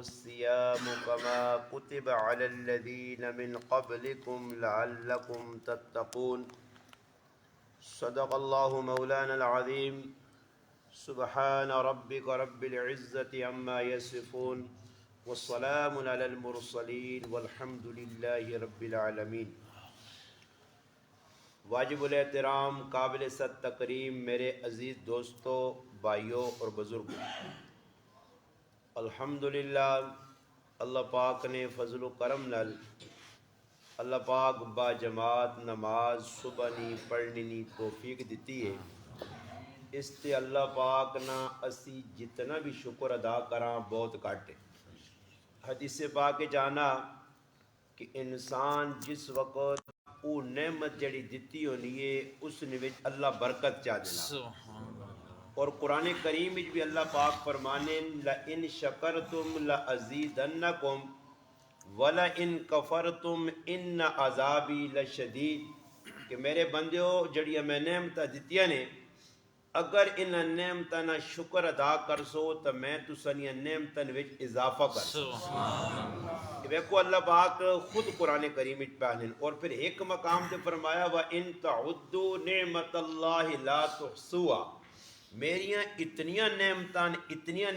الصيام كما كتب على الذين من قبلكم لعلكم تتقون صدق الله مولانا العظيم سبحان ربك رب العزة عما يصفون والسلام على المرسلين والحمد لله رب العالمين۔ واجب الاحترام قابل صد تکریم میرے عزیز دوستوں، بھائیوں اور بزرگوں، الحمدللہ اللہ پاک نے فضل و کرم نال اللہ پاک با جماعت نماز صبح نی پڑھنی نی توفیق دیتی ہے۔ اس تے اللہ پاک نا اسی جتنا بھی شکر ادا کراں بہت گھٹ ہے۔ حدیث پاک جانا کہ انسان جس وقت وہ نعمت جڑی دیتی ہونی ہے اس نے وچ اللہ برکت چاہ دینا، اور قرآن کریم وچ بھی اللہ پاک فرمانے لَإِن شَكَرْتُمْ لَأَزِيدَنَّكُمْ وَلَإِن كَفَرْتُمْ إِنَّ عَذَابِي لَشَدِيدٌ، کہ میرے بندیو جڑیاں میں نعمتاں دتیاں نے، اگر ان نعمتاں نا شکر ادا کرسو تو میں تسانیاں نعمتاں وچ اضافہ کرسو۔ دیکھو اللہ پاک خود قرآن کریم وچ بیان، اور پھر ایک مقام تے فرمایا وَإِن تَعُدُّوا نِعْمَةَ اللَّهِ لَا تُحْصُوهَا، میریاں اتنیاں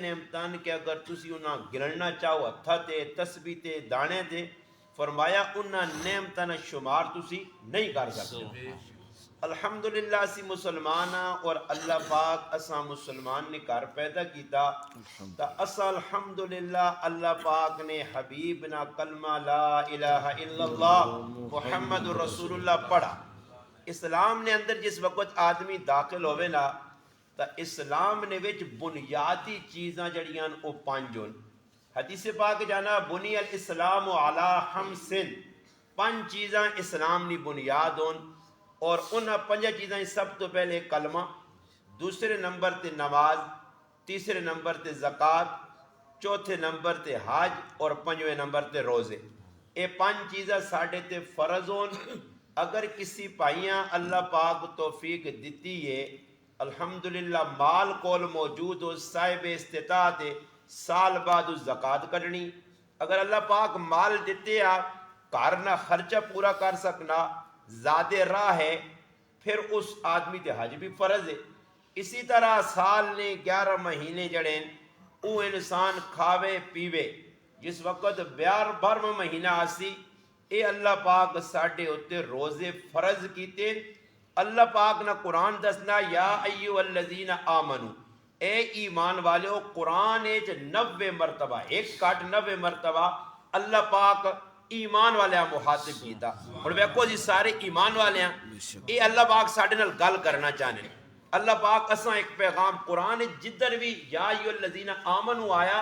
نعمتاں کہ اگر تسی انہاں گننا چاہو ہتھا تے تسبیح تے دانے تے، فرمایا انہاں نعمتاں نا شمار تسی نہیں کر سکتے۔ الحمدللہ اسی مسلمان ہاں، اور اللہ پاک اساں مسلمان نے گھر پیدا کیتا تا اسا الحمدللہ اللہ پاک نے حبیب نا کلمہ لا الہ الا اللہ محمد رسول اللہ پڑھا۔ اسلام نے اندر جس وقت آدمی داخل ہوئے نا تا اسلام نے وچ بنیادی چیزاں جڑیاں او پانچون۔ حدیث پاک جانا بنی الاسلام علی خمسن، پانچ چیزاں اسلام نی بنیاد ہون، اور انہاں پنجا چیزاں سب تو پہلے کلمہ، دوسرے نمبر تے نماز، تیسرے نمبر تے زکوٰۃ، چوتھے نمبر تے حج، اور پنجویں نمبر تے روزے۔ اے پانچ چیزاں ساڈے تے فرض ہون۔ اگر کسی بھائیاں اللہ پاک توفیق دیتی ہے، الحمدللہ مال کول موجود ہو، صاحب استطاعت ہے، سال بعد اس زکوٰۃ کڈنی۔ اگر اللہ پاک مال دیتے آ، گھر نہ خرچہ پورا کر سکنا، زیادہ راہ ہے، پھر اس آدمی تے حج بھی فرض ہے۔ اسی طرح سال نے 11 مہینے جڑیں او انسان کھاوے پیوے، جس وقت بارہواں مہینہ آسی، اے اللہ پاک ساڈے ہوتے روزے فرض کیتے۔ اللہ پاک نہ قرآن دسنا یا ایھا الذین آمنو، اے ایمان والو، قرآن 90 مرتبہ، ایک کٹ 90 مرتبہ اللہ پاک ایمان والے مخاطب کیتا۔ اور ویکھو جی سارے ایمان والے ہیں، اے اللہ پاک ساڈے نال گل کرنا چاہنے۔ اللہ پاک اساں ایک پیغام قرآن جدھر بھی یا ایھا الذین آمنو آیا،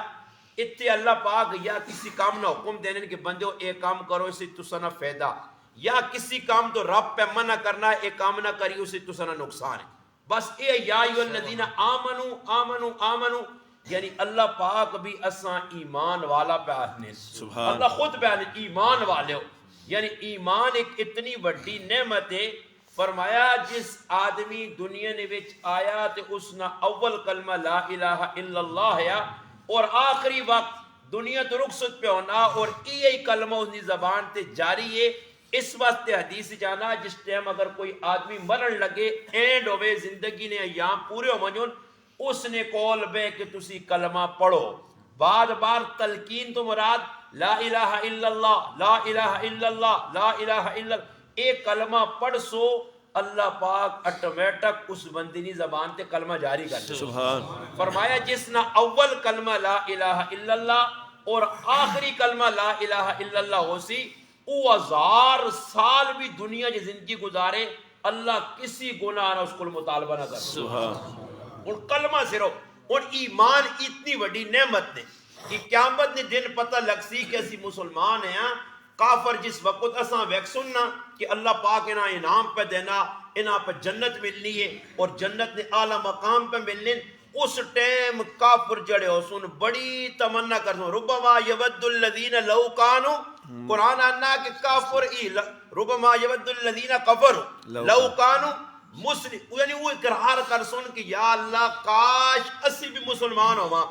اتنے اللہ پاک یا کسی کام نہ حکم دینے کہ بندیو اے کام کرو اس سے تساں نہ فائدہ، یا کسی کام تو رب پہ منع کرنا اے کام نہ کری اس سے تساں نہ نقصان ہے۔ بس اے یا ایھا الذین آمنو آمنو آمنو، یعنی اللہ پاک بھی اساں ایمان والا پہ آنے، اللہ خود بیان ایمان والے ہو، یعنی ایمان ایک اتنی بڑی نعمت ہے۔ فرمایا جس آدمی دنیا نے وچ آیا تے اس نا اول کلمہ لا الہ الا اللہ ہے، اور آخری وقت دنیا تو رخصت پہ ہونا اور یہی کلمہ اس کی زبان تے جاری ہے۔ اس واسطے حدیث جانا جس ٹائم اگر کوئی آدمی مرن لگے، اینڈ ہوئے زندگی نے ایام پورے ہو منجون، اس نے کول بے کہ تسی کلمہ پڑھو، بار بار تلقین تو مراد لا الہ الا اللہ لا الہ الا اللہ لا الہ الا اللہ، ایک کلمہ پڑھ سو اللہ پاک آٹومیٹک اس بندی نی زبان تے کلمہ جاری کر دے۔ فرمایا جس نہ اول کلمہ لا الہ الا اللہ اور آخری کلمہ لا الہ الا اللہ ہو سی، او 1000 سال بھی دنیا کی زندگی گزارے، اللہ کسی گناہ نہ اس کو مطالبہ نہ کر۔ اور کلمہ صرف، اور ایمان اتنی بڑی نعمت نے کہ قیامت نے دن پتہ لگ سی کہ اسی مسلمان ہیں۔ کافر جس وقت اساں ویک سننا کہ اللہ پاک انہاں انعام پہ دینا، انہاں پہ جنت ملنی ہے اور جنت نے اعلیٰ مقام پہ ملنے، اس ٹائم کافر جڑے ہو سن بڑی تمنا کر سن ربما یود الذین لو کانوا، قرآن آنا کہ کافر ربما یود الذین کفروا لو کانوا مسلم، یعنی وہ اقرار کر سن کہ یا اللہ کاش اسی بھی مسلمان ہوواں،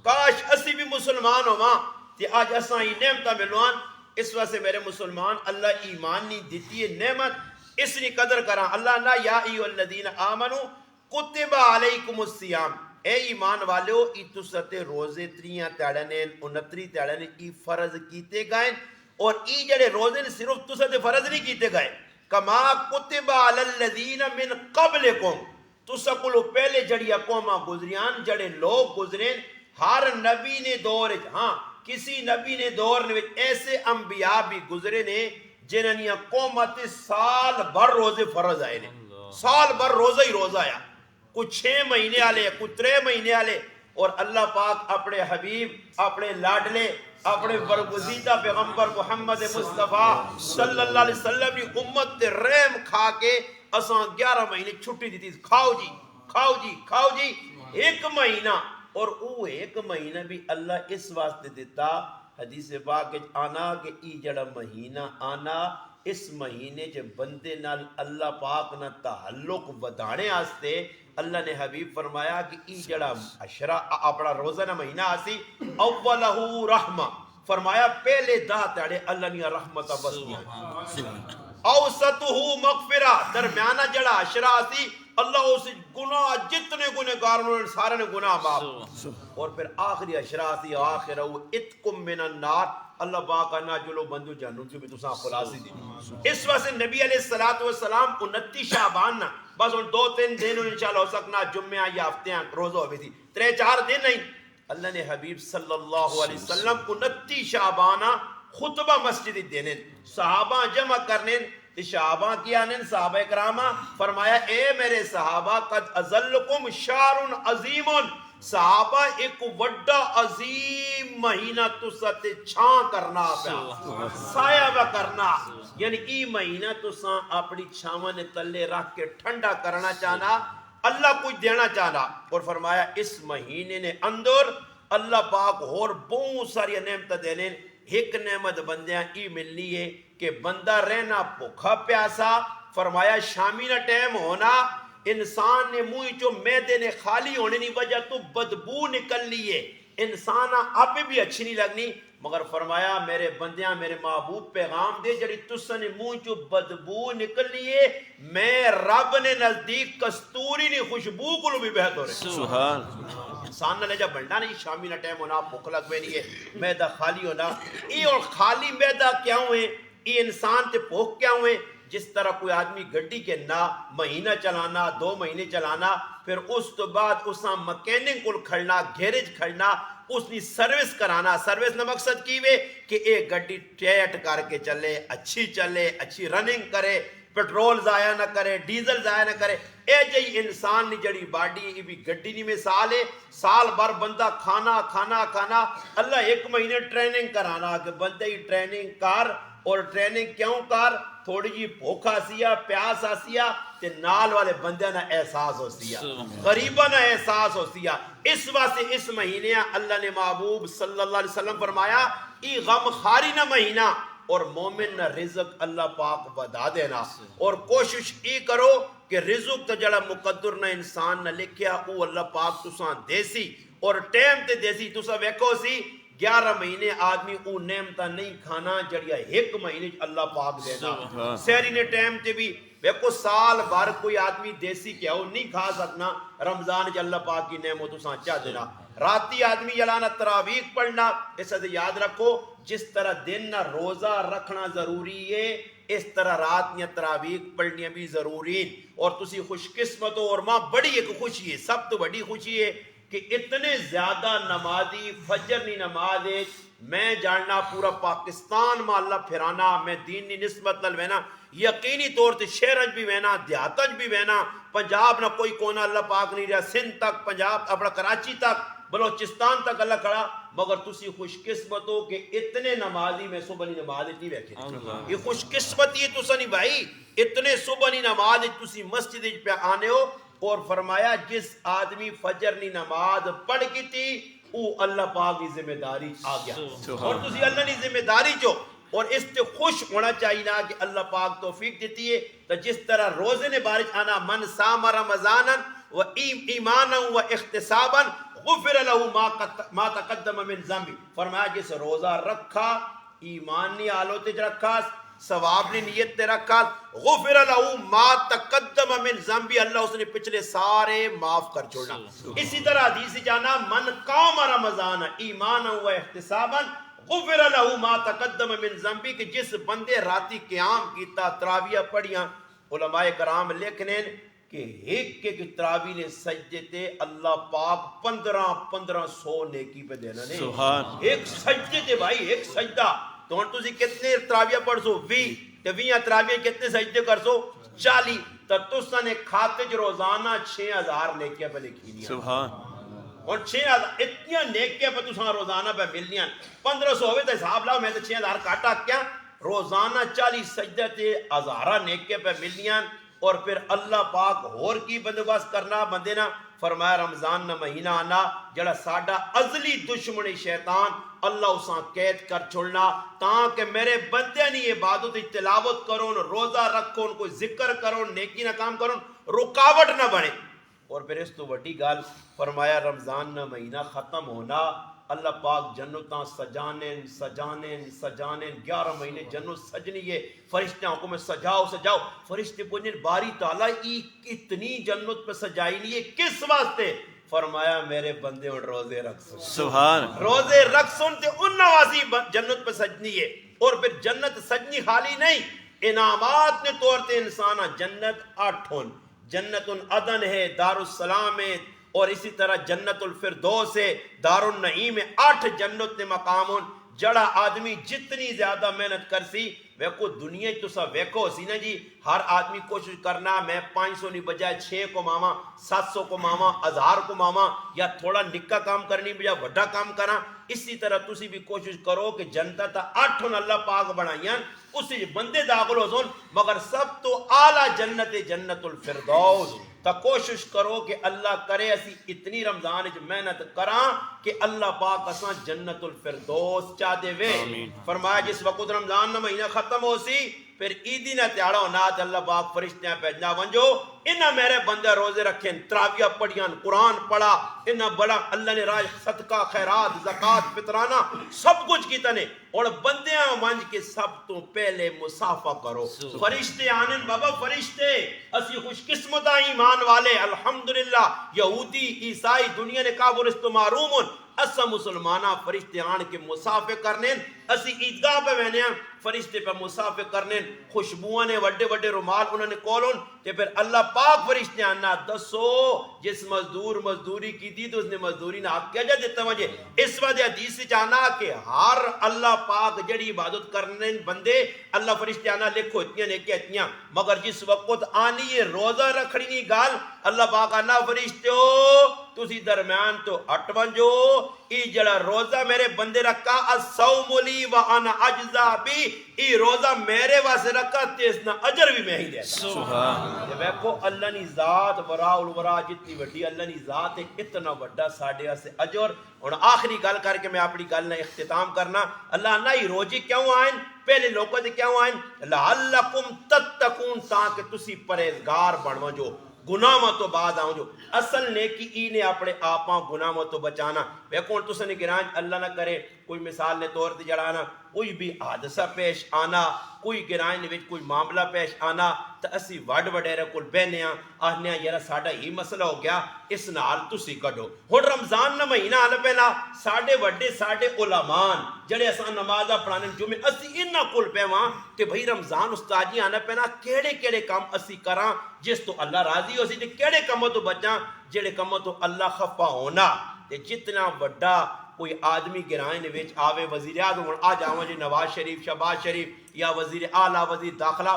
کاش اسی بھی مسلمان ہوواں، تے آج اساں ہی نعمتہ ملوان اس واسطے میرے مسلمان اللہ ایمان نہیں دیتی ہے نعمت اس نے قدر کرا اللہ نہ یا ایو الذین آمنو کتب علیکم الصیام اے ایمان والو ای تستے روزے تریاں تیڑنے 29 تیڑنے ای فرض کیتے گئے اور ای جڑے روزے صرف تستے فرض نہیں کیتے گئے کما کتب علی الذین من قبلکم تسکلو پہلے جڑی قوماں گزریان جڑے لوگ گزرین ہر نبی نے دور ہاں کسی نبی نے دور نے ایسے انبیاء بھی گزرے نے جنہاں قومت سال بھر روزے فرض آئے نے سال بھر روزہ ہی روزہ آیا کچھ 6 مہینے آلے کچھ 3 مہینے آلے اور اللہ پاک اپنے حبیب اپنے لاڈلے اپنے برگزیدہ پیغمبر محمد مصطفیٰ صلی اللہ علیہ وسلم کی امت تے رحم کھا کے اساں 11 مہینے چھٹی دیتی کھاؤ جی کھاؤ جی کھاؤ جی 1 مہینہ اور وہ 1 مہینہ بھی اللہ اس واسطے دیتا حدیث پاک آنا کہ ای جڑا مہینہ آنا اس مہینے جے بندے نال اللہ پاک نہ تعلق ودانے آستے اللہ نے حبیب فرمایا کہ ای جڑا عشرہ اپنا روزہ نہ مہینہ آسی اولہو رحمہ فرمایا پہلے دا تیڑے اللہ نے رحمتہ بس دیا اوسطہو مغفرہ درمیانہ جڑا عشرہ آسی اللہ اسے گناہ جتنے گنہگار انہوں نے سارے نے گناہ معاف اور پھر آخری عشرہ آسی آخرہ اتکم من النار اللہ پاک انا جلو بندو جہنم سے بھی تو ساں خلاصی دی اس واسطے نبی علیہ السلام 29 شعبان نہ بس ان 2-3 دن انشاءاللہ ہو سکنا جمعہ یا ہفتیاں روزہ ہوئی تھی 3-4 دن نہیں اللہ نے حبیب صلی اللہ علیہ وسلم 29 شعبانہ خطبہ مسجد دینے صحابہ جمع کرنے شعبان کیا نے صحابہ اکرامہ فرمایا اے میرے صحابہ قد ازلکم شعر عظیم صحابہ ایک وڈا عظیم مہینہ تساتے چھان کرنا پیا سایہ کرنا یعنی ای مہینہ تساں اپنی چھاون تلے رکھ کے ٹھنڈا کرنا چاہنا اللہ کچھ دینا چاہنا اور فرمایا اس مہینے نے اندر اللہ پاک اور بہت ساری نعمت دینے ایک نعمت بندیاں ای ملنی ہے کہ بندہ رہنا بھوکا پیاسا فرمایا شامی نہ ٹائم ہونا انسان نے منہ چو میدے نے خالی ہونے نہیں وجہ تو بدبو نکل لیے انسان آپ بھی اچھی نہیں لگنی مگر فرمایا میرے بندیاں میرے محبوب پیغام دے جڑی تسا نے منہ چو بدبو نکل لیے میں رب نے نزدیک کستوری نے خوشبو کو بھی بہتر ہے سبحان انسان نہ لے جا بنڈا نہیں شامی نہ ٹائم ہونا بھوک لگ میں نہیں ہے میدہ خالی ہونا یہ اور خالی میدہ کیا ہوئے یہ انسان تے بھوک کیا ہوئے جس طرح کوئی آدمی گڈی کے نہ مہینہ چلانا 2 مہینے چلانا پھر اس تو بعد اساں مکینک کو کھڑنا گیرج کھڑنا اس نے سروس کرانا سروس نہ مقصد کی وے کہ ایک گڈی ٹیٹ کر کے چلے اچھی رننگ کرے پیٹرول ضائع نہ کرے ڈیزل ضائع نہ کرے اے جئی انسان نے جڑی باڈی یہ بھی گڈی نہیں مثال ہے سال بھر بندہ کھانا اللہ 1 مہینے ٹریننگ کرانا کہ بندے ہی ٹریننگ کر اور ٹریننگ کیوں کر تھوڑی جی بھوک آسیا پیاس آسیا تے نال والے بندے نہ احساس ہو سیا غریبہ نہ احساس ہو سیا اس واسطے اس مہینے اللہ نے محبوب صلی اللہ علیہ وسلم فرمایا ای غم خاری نہ مہینہ اور مومن نہ رزق اللہ پاک ودا دینا اور کوشش ای کرو کہ رزق تو جڑا مقدر نہ انسان نہ لکھیا او اللہ پاک تساں دیسی اور ٹائم تے دیسی تساں ویکھو سی 11 مہینے آدمی او نعمتہ نہیں کھانا جڑیا 1 مہینے اللہ پاک دینا سہری نے ٹائم تے بھی ویکھو سال بھر کوئی آدمی دیسی کیا ہو نہیں کھا سکنا رمضان چ اللہ پاک کی نعمت تساں چا دینا راتی آدمی جلانا تراویح پڑھنا اس سے یاد رکھو جس طرح دن نہ روزہ رکھنا ضروری ہے اس طرح رات یا تراویح پڑھنی بھی ضروری اور تسی خوش قسمت ہو اور ماں بڑی ایک خوشی ہے سب تو بڑی خوشی ہے کہ اتنے زیادہ نمازی فجر نہیں نماز ہے میں جاننا پورا پاکستان میں اللہ پھرانا میں دین نی نسبت نل وینا یقینی طور تے شہرج بھی وینا دیہاتج بھی وینا پنجاب نہ کوئی کونا اللہ پاک نہیں رہا سندھ تک پنجاب اپنا کراچی تک بلوچستان تک اللہ کھڑا مگر تسی خوش قسمت ہو کہ اتنے نمازی میں صبح نہیں نماز نہیں بیٹھے یہ خوش قسمتی ہے تسا نہیں بھائی اتنے صبح نہیں نماز تسی مسجد پہ آنے ہو اور فرمایا جس آدمی فجر نی نماز پڑھ کی تھی او اللہ پاک کی ذمہ داری آ گیا اور تسی اللہ نی ذمہ داری جو اور اس سے خوش ہونا چاہیے نا کہ اللہ پاک توفیق دیتی ہے تو جس طرح روزے نے بارش آنا من سام رمضانا و ایمانا و احتسابا غفر له ما تقدم من ذنبی، فرمایا جس روزہ رکھا ایمانی حالت وچ رکھا ثواب نے نیت تے رکھا غفر له ما تقدم من ذنبی، اللہ اس نے پچھلے سارے معاف کر چھوڑنا۔ اسی طرح حدیث جانا من قام رمضان ایمانا و احتسابا غفر له ما تقدم من ذنبی، کہ جس بندے راتی قیام کیتا تراویح پڑھیاں، علماء کرام لکھنے کہ ایک ایک تراویح نے سجدے تے اللہ پاک 1500 نیکی پہ دینا نے، ایک سجدے تے بھائی ایک سجدہ تو ہن تسی کتنے تراویح پڑھ سو 20 تے 20 تراویح کتنے سجدے کر سو 40 تے تساں نے کھاتے چ روزانہ 6000 نیکیاں پہ لکھی سبحان، اور 6000 اتنی نیکیاں پہ تساں روزانہ پہ ملنیاں، 1500 ہوئے تو حساب لاؤ، میں تو 6000 کاٹا کیا، روزانہ 40 سجدے تے ہزارہ نیکیاں پہ ملنیاں۔ اور پھر اللہ پاک اور کی بندوبست کرنا بندے نا، فرمایا رمضان نہ مہینہ آنا جڑا ساڈا ازلی دشمن شیطان اللہ اساں قید کر چھوڑنا، تاکہ میرے بندے نی عبادت تلاوت کرون، روزہ رکھون، کوئی ذکر کرون، نیکی نہ کام کرون، رکاوٹ نہ بنے۔ اور پھر اس تو وڈی گل فرمایا رمضان نہ مہینہ ختم ہونا، اللہ پاک جنتاں سجانیں سجانیں سجانیں، 11 مہینے جنت سجنی ہے، فرشتے حکم سجاؤ سجاؤ، فرشتے پوچھیں باری تعالیٰ اتنی جنت پہ سجائی نہیں ہے کس واسطے؟ فرمایا میرے بندے اور روزے رکھ سن، سبحان، روزے رکھ سن تے ان نواسی جنت پہ سجنی ہے۔ اور پھر جنت سجنی خالی نہیں، انعامات نے طور تے انسانا جنت 8 جنت عدن ہے، دار السلام ہے، اور اسی طرح جنت الفردوس ہے، دار النعیم ہے، 8 جنت نے مقام جڑا آدمی جتنی زیادہ محنت کرسی ویکو دنیا تو سا ویکو سی نا جی، ہر آدمی کوشش کرنا میں 500 نہیں بجائے 6 کو ماما، 700 کو ماما، 1000 کو ماما، یا تھوڑا نکا کام کرنی بجائے وڈا کام کرنا۔ اسی طرح تسی بھی کوشش کرو کہ جنت 8 اللہ پاک بنائیاں، اسی بندے داخل ہو سن، مگر سب تو اعلیٰ جنت جنت الفردوس۔ تا کوشش کرو کہ اللہ کرے اسی اتنی رمضان وچ محنت کراں کہ اللہ پاک اساں جنت الفردوس چاہ دے وے۔ فرمایا جس وقت رمضان نہ مہینہ ختم ہو سی پھر عیدی نہ تیاڑا ہونا تے اللہ پاک فرشتیاں بھیجنا ونجو انہاں میرے بندے روزے رکھیں، تراویح پڑھیاں، قرآن پڑھا، انہاں بڑا اللہ نے راج صدقہ خیرات زکات فطرانہ سب کچھ کیتا نے، اور بندیاں ونج کے سب تو پہلے مصافہ کرو۔ فرشتے آنن بابا، فرشتے اسی خوش قسمت ایمان والے الحمدللہ، یہودی عیسائی دنیا نے کہا ورستو معرومن، اسا مسلمانہ فرشتے آن کے مسافہ کرنے، اسی عیدگاہ پہ بہنے ہیں فرشتے پہ مسافہ کرنے، خوشبوان نے وڈے وڈے رومال انہوں نے کولون، تے پھر اللہ پاک فرشتے آنا دسو جس مزدور مزدوری کی دی تو اس نے مزدوری نہ حق کیا جا دیتا مجھے۔ اس وقت حدیث سے چاہنا کہ ہر اللہ پاک جڑی عبادت کرنے بندے اللہ فرشتے آنا لکھو اتنیاں نیکیاں اتنیاں، مگر جس وقت آنی یہ روزہ رکھنی نہیں گال اللہ پاک آنا فرشتے ہو تسی درمیان تو ہٹ ونجو، ای جڑا روزہ میرے بندے رکھا الصوم لی وانا اجزا بی، ای روزہ میرے واسے رکھا تے اس نا اجر بھی میں ہی دے سبحان۔ تے ویکھو اللہ نی ذات ورا الورا جتنی وڈی اللہ نی ذات ہے اتنا وڈا ساڈے واسے اجر۔ اور آخری گل کر کے میں اپنی گل نہ اختتام کرنا، اللہ نہ ہی روزے کیوں آئیں پہلے لوگوں تے کیوں آئیں لعلکم تتقون، تاکہ تسی پرہیزگار بنو جو گناہوں تو بعد آؤں جو اصل نیکی ای نے اپنے آپاں گناہوں تو بچانا۔ ویکھون تسا نے گران اللہ نہ کرے کوئی مثال نے طور تے جڑانا کوئی بھی حادثہ پیش آنا، کوئی گرائن وچ کوئی معاملہ پیش آنا تو اسی وڈ وڈیرے کول بہنے ہاں آہنے ہاں یارا ساڈا ہی مسئلہ ہو گیا اس نال تسی کڈو۔ ہن رمضان نہ مہینہ آنا پہلا ساڈے وڈے ساڈے علماء جڑے اساں نمازاں پڑھانے جمعے اسی انہاں کول پیواں کہ بھئی رمضان استاد جی آنا پینا کیڑے کیڑے کام اسی کراں جس تو اللہ راضی ہو سی، تے کیڑے کاموں تو بچاں جڑے کاموں تو اللہ خفا ہونا۔ تے جتنا وڈا کوئی آدمی گرائن وچ آوے وزیر اعظم آج آواں جی نواز شریف شہباز شریف یا وزیر اعلیٰ وزیر داخلہ،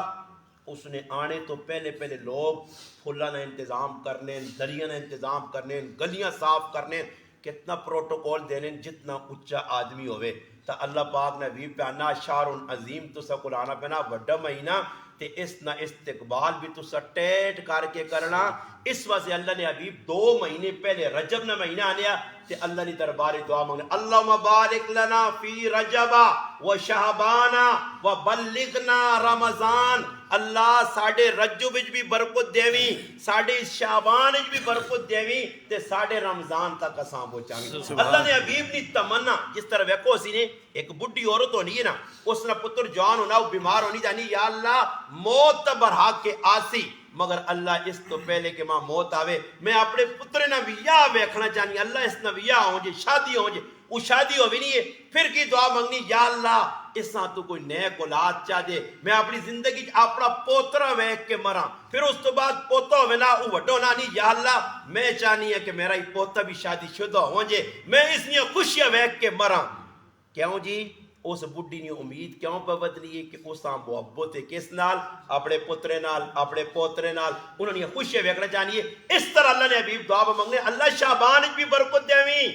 اس نے آنے تو پہلے پہلے لوگ پھلاں نہ انتظام کرنے، دریا نہ انتظام کرنے، گلیاں صاف کرنے، کتنا پروٹوکول دینے جتنا اچھا آدمی ہوئے۔ تا اللہ پاک نے بھی پیانا شہر عظیم تو سکل آنا پینا وڈا مہینہ تے اس نہ استقبال بھی تو سٹیٹ کر کے کرنا. اس واسطے اللہ نے حبیب 2 مہینے پہلے رجب نہ مہینہ آنیا تے اللہ نے دربار دعا مانگنے اللہم بارک لنا فی رجب و شعبان و بلغنا رمضان. اللہ ساڑھے رجب وچ بھی برکت دیویں, ساڑھے شعبان وچ بھی برکت دیویں تے ساڑھے رمضان تک اساں پہنچاویں. اللہ نے حبیب دی تمنا جس طرح ویکھو اسی نے ایک بڈھی عورت ہونی ہے نا, اس نے پتر جوان ہونا, وہ بیمار ہونی جانی, یا اللہ موت تا برحق کے آسی, مگر اللہ اس تو پہلے کہ ماں موت آوے میں اپنے پتر نہ ویا ویکھنا چاہنی, اللہ اس نہ ویا ہوں جے, شادی ہوں جے, وہ شادی ہو بھی نہیں ہے. پھر کی دعا مانگنی, یا اللہ اس طرح تو کوئی نیک اولاد چاہ دے, میں اپنی زندگی اپنا پوترا ویکھ کے مراں, پھر اس تو بعد پوتا ہوئے نا وہ وڈو نہ نہیں, یا اللہ میں چاہنی ہے کہ میرا ہی پوتا بھی شادی شدہ ہوں جے, میں اس نے خوشیاں ویکھ کے مراں. کیوں جی اس بڈھی نے امید کیوں پہ بدلی ہے کہ اس طرح محبت ہے کس نال, اپنے پترے نال, اپنے پوترے نال, انہوں نے خوشیاں ویکھنا چاہیے. اس طرح اللہ نے حبیب دعا مانگنے اللہ شعبان وچ بھی برکت دیویں,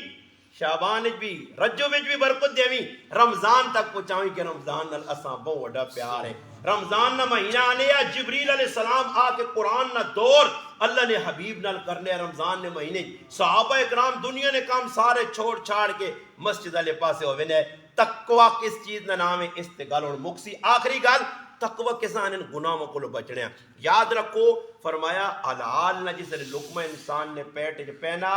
شعبان وچ بھی, رجب وچ بھی برکت دیویں, رمضان تک پہنچاویں کہ رمضان نال اساں بہت بڑا پیار ہے. رمضان نہ مہینہ آنے یا جبریل علیہ السلام آ کے قرآن نہ دور اللہ نے حبیب نال کرنے رمضان نے مہینے. صحابہ اکرام دنیا نے کام سارے چھوڑ چھاڑ کے مسجد والے پاسے ہوئے نے. تقوی کس چیز کا نام ہے, اس تے گل ہن مکسی. آخری گل تقوی کس آن گناہوں کو بچنے. یاد رکھو فرمایا حلال نہ جس نے لقمہ انسان نے پیٹ پہنا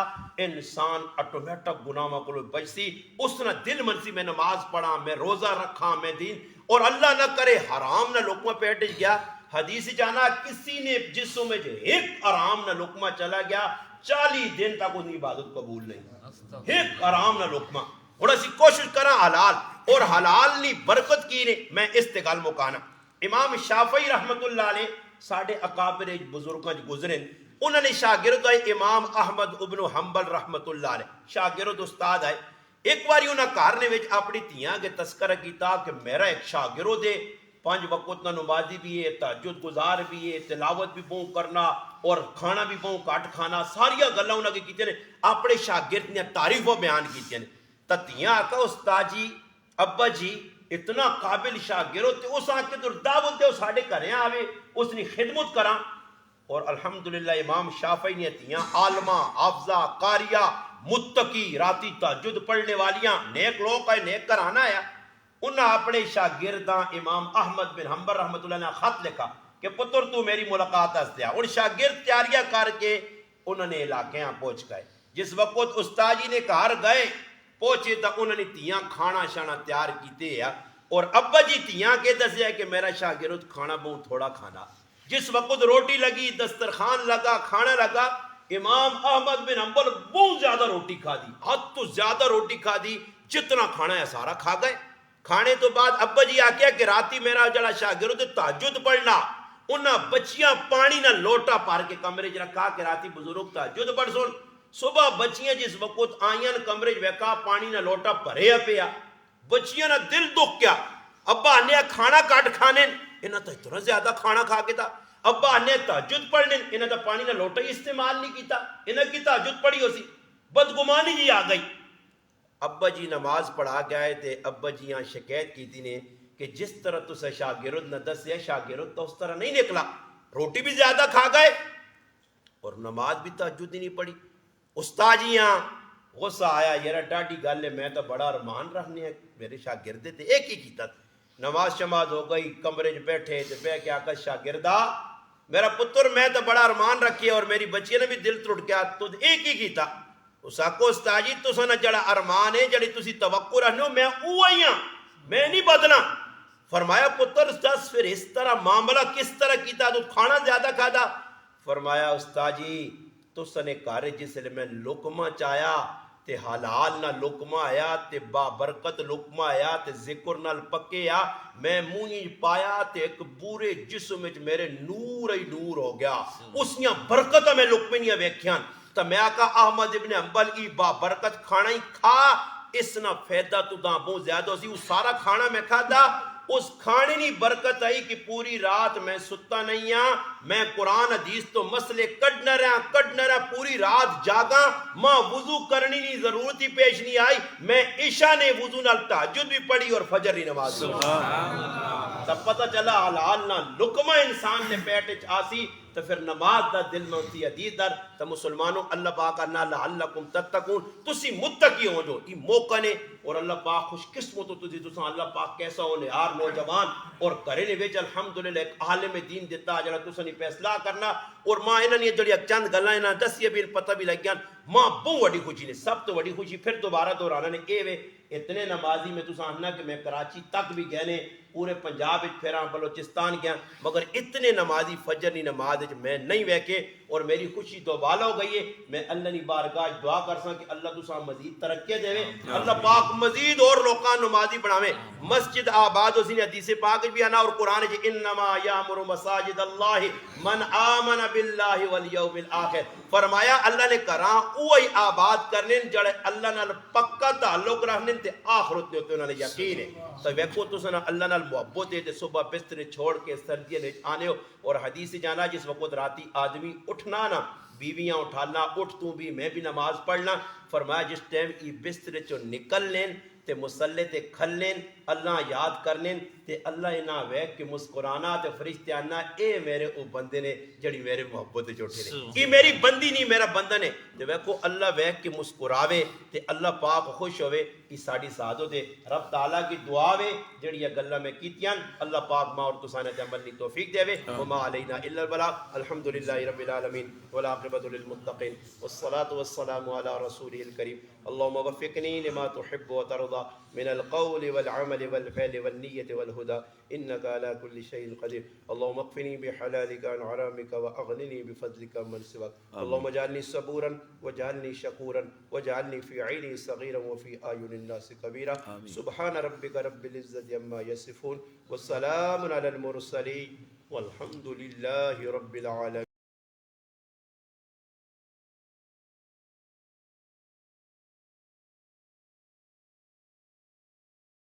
انسان آٹومیٹک گناہوں کو بچسی. اس نے دل منسی میں نماز پڑھا, میں روزہ رکھا, میں دین, اور اللہ نہ کرے حرام نہ لقمہ پیٹ گیا. حدیث جانا کسی نے جسم میں ایک حرام نہ لقمہ چلا گیا 40 دن تک اس کی عبادت قبول نہیں. ایک حرام نہ لقمہ. اور اسی کوشش کرنا حلال, اور حلال نہیں برکت کی نے. میں اس تے گل مکانا. امام شافعی رحمت اللہ علیہ ساڑھے اکابر بزرگاں گزرے, انہوں نے شاگرد آئے امام احمد ابن حنبل رحمت اللہ علیہ, شاگرد استاد آئے. ایک باری انہاں کارنے وچ اپنی تیاں کے تذکرہ کیتا کہ میرا ایک شاگرد ہے, 5 وقت نہ نمازی بھی ہے, تہجد گزار بھی ہے, تلاوت بھی بہت کرنا اور کھانا بھی بہت کٹ کھانا, ساریا گلاں انہاں کے کیتے نے, اپنے شاگرد نے تعریف و بیان کیتے نے. تتیاں آکا استاد جی ابا جی اتنا قابل شاگرد تے اس آنکھ کے در دعوت دے ساڑھے کریں آوے اس نے خدمت کراں. اور الحمدللہ امام شافعی نے تیاں عالمہ, حافظہ, قاریہ, متقی, راتی تہجد پڑھنے والیاں, نیک لوگ آئے, نیک کرانا آیا. انہاں اپنے شاگرداں امام احمد بن حنبل رحمت اللہ نے خط لکھا کہ پتر تو میری ملاقات اس دیا. اور شاگرد تیاریاں کر کے انہوں نے علاقے پہنچ گئے. جس وقت استاد جی نے گھر گئے پہنچے تو انہوں نے تیاں کھانا شانا تیار کیتے ہیں, اور ابا جی تیاں کے دسیا کہ میرا شاگرد کھانا بہت تھوڑا کھانا. جس وقت روٹی لگی, دسترخوان لگا, کھانا لگا, امام احمد بن حنبل بہت زیادہ روٹی کھا دی, حد تو زیادہ روٹی کھا دی, جتنا کھانا ہے سارا کھا گئے. کھانے تو بعد ابا جی آکیا کہ راتی میرا جڑا شاگرد تہجد پڑھنا, انہاں بچیاں پانی نہ لوٹا پار کے کمرے چ رکھا کہ راتی بزرگ تہجد پڑھ سن. صبح بچیاں جس وقت آئین کمرے ویکا پانی نہ لوٹا پرے پیا, بچیاں نہ دل دکھ گیا. ابا آنے کھانا کٹ کھانے, انہاں تو اتنا زیادہ کھانا کھا کے تھا. ابا آنے تہجد پڑھنے, انہاں تو پانی نہ لوٹا ہی استعمال نہیں کیتا, انہاں کی تہجد پڑھی ہو سی. بدگمانی جی آ گئی. ابا جی نماز پڑھا گئے تے ابا جی یہاں شکایت کی تھی نے کہ جس طرح تسا شاگرد نہ دسیا شاگرد تو اس طرح نہیں نکلا, روٹی بھی زیادہ کھا گئے اور نماز بھی تہجد ہی نہیں پڑھی. استاد جی یہاں غصہ آیا, یار ڈاڈی گل ہے, میں تو بڑا ارمان رکھنے ہیں میرے شاگردے تے ایک ہی کیتا. نماز شماز ہو گئی, کمرے چ بیٹھے تے بہ کے آکا شاگردا میرا پتر میں تو بڑا ارمان رکھے اور میری بچی نے بھی دل ٹوٹ گیا, تو ایک ہی کیتا. اس آکو استاد جی تساں جڑا ارمان ہے جڑی تسی توقع رکھنے ہو میں اوہی ہاں, میں نہیں بدلا. فرمایا پتر دس پھر اس طرح معاملہ کس طرح کیتا, تو کھانا زیادہ کھادا. فرمایا استاد جی تساں نے کہا جس لئے میں لقمہ چایا تے حلال نہ لقمہ آیا تے با برکت لقمہ آیا تے ذکر نال پکے آ, میں منہ پایا تے ایک پورے جسم وچ میرے نور ہی نور ہو گیا. اسیاں برکتاں میں لقمے نہیں ویکھیاں. تو میں آقا احمد ابن حنبل ای با برکت کھانا ہی کھا, اس نہ فیدہ تو داں بہت زیادہ سی. وہ سارا کھانا میں کھا دا, اس کھانے نہیں برکت آئی کہ پوری رات میں ستا نہیں ہاں, میں قرآن حدیث تو مسئلے کڈنا رہا پوری رات جاگا, ماں وضو کرنی نہیں ضرورت ہی پیش نہیں آئی, میں عشاء نے وضو نال تہجد بھی پڑھی اور فجر ہی نماز. تب پتہ چلا حلال نہ لقمہ انسان نے پیٹ وچ آسی تو پھر نماز دا دل میں ہوتی حدیث در تو مسلمانوں اللہ پاک نہ لعلکم تتقون تسی متقی ہو جو یہ موقع نے اور اللہ پاک خوش قسمت تو تسی اللہ پاک کیسا ہونے ہار نوجوان اور کرے نے وچ الحمدللہ ایک عالم دین دیتا جڑا تساں نے فیصلہ کرنا اور ماں انہاں نے جڑی چند گلاں انہاں دسیے بھی پتہ بھی لگ گیا ماں بہت بڑی خوشی نے سب تو بڑی خوشی پھر دوبارہ دہرانا نے اے وے اتنے نمازی میں تساں آنا کہ میں کراچی تک بھی گئے نے پورے پنجاب پھیرا بلوچستان گیا مگر اتنے نمازی فجر نی نماز میں نہیں ویکے اور میری خوشی تو بالا ہو گئی ہے میں اللہ نی بارگاہ دعا کرساں کہ اللہ تساں مزید ترقی دے اللہ پاک مزید اور لوکاں نمازی بناوے مسجد آباد اسی نے حدیث پاک بھی انا اور قرآن جی انما یامر مساجد اللہ من آمن باللہ والیوم الآخر فرمایا اللہ نے کراں اوہی آباد کرنے جڑے اللہ نال پکا تعلق رکھنے تے آخرت نے انہوں نے یقین ہے تو ویکو تساں اللہ نال محبت ہے تے صبح بستر چھوڑ کے سردیاں نے آنے ہو اور حدیث جانا جس وقت راتی آدمی اٹھنا نا بیویاں اٹھانا اٹھ تو بھی میں بھی نماز پڑھنا فرمایا جس ٹائم ای بستر چو نکل لین تے مسلے تے کھل لین اللہ یاد کر لین تے اللہ انہاں ویک کے مسکرانا تے فرشتے آنا اے میرے او بندے نے جڑی میرے محبت جوٹے نے ای میری بندی نہیں میرا بندہ نے تے ویکو اللہ ویک کے مسکراوے تے اللہ پاک خوش ہوئے ای ساڑی سعادت ہے رب تعالیٰ کی دعا وے جڑی یہ گلہ میں کیتیاں اللہ پاک ماں اور تسانہ تے عمل نی توفیق دے وے وما علینا الا البلاغ الحمدللہ رب العالمین والعاقبۃ للمتقین والصلاة والسلام علی رسولہ الکریم اللہم وفقنی لما تحب وترضى من القول والعمل والفعل والنية والهدى إنك على كل شيء قدير اللهم اكفني بحلالك عن حرامك وأغنني بفضلك من سواك اللهم اجعلني صبورا واجعلني شكورا واجعلني في عيني صغيرا وفي أعين الناس كبيرا سبحان ربك رب العزة عما يصفون والسلام على المرسلين والحمد لله رب العالمين